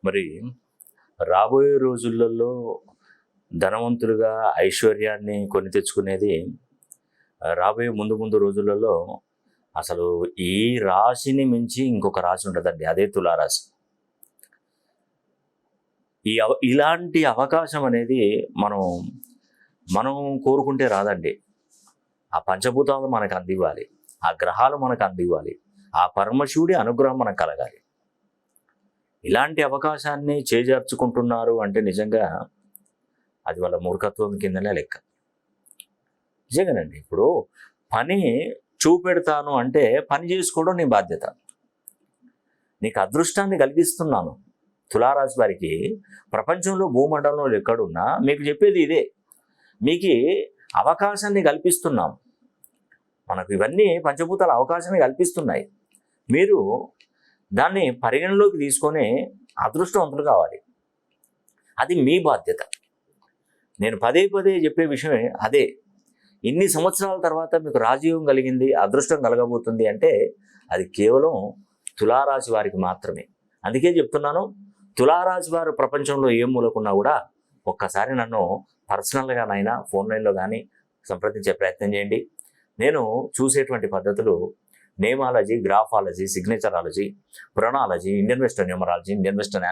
మరి రాబోయే రోజులలో ధనవంతులుగా ఐశ్వర్యాన్ని కొని తెచ్చుకునేది రాబోయే ముందు రోజులలో అసలు ఈ రాశిని మించి ఇంకొక రాశి ఉండదండి. అదే తులారాశి. ఇలాంటి అవకాశం అనేది మనం మనం కోరుకుంటే రాదండి. ఆ పంచభూతాలు మనకు అందివ్వాలి, ఆ గ్రహాలు మనకు అందివ్వాలి, ఆ పరమశివుడి అనుగ్రహం మనకు కలగాలి. ఇలాంటి అవకాశాన్ని చేజార్చుకుంటున్నారు అంటే నిజంగా అది వాళ్ళ మూర్ఖత్వం కిందనే లెక్క. నిజంగానండి. ఇప్పుడు పని చూపెడతాను అంటే పని చేసుకోవడం నీ బాధ్యత. నీకు అదృష్టాన్ని కలిగిస్తున్నాను. తులారాశి వారికి ప్రపంచంలో భూమండలంలో ఎక్కడున్నా మీకు చెప్పేది ఇదే. మీకు అవకాశాన్ని కల్పిస్తున్నాం. మనకు ఇవన్నీ పంచభూతాల అవకాశాన్ని కల్పిస్తున్నాయి. మీరు దాన్ని పరిగణలోకి తీసుకొని అదృష్టవంతులు కావాలి. అది మీ బాధ్యత. నేను పదే చెప్పే విషయమే అదే. ఇన్ని సంవత్సరాల తర్వాత మీకు రాజయోగం కలిగింది, అదృష్టం కలగబోతుంది అంటే అది కేవలం తులారాశి వారికి మాత్రమే. అందుకే చెప్తున్నాను, తులారాశి వారు ప్రపంచంలో ఏ మూలకున్నా కూడా ఒక్కసారి నన్ను పర్సనల్గానైనా ఫోన్ లైన్లో కానీ సంప్రదించే ప్రయత్నం చేయండి. నేను చూసేటువంటి పద్ధతులు నేమాలజీ, గ్రాఫాలజీ, సిగ్నేచరాలజీ, పురాణాలజీ, Indian western numerology, Indian western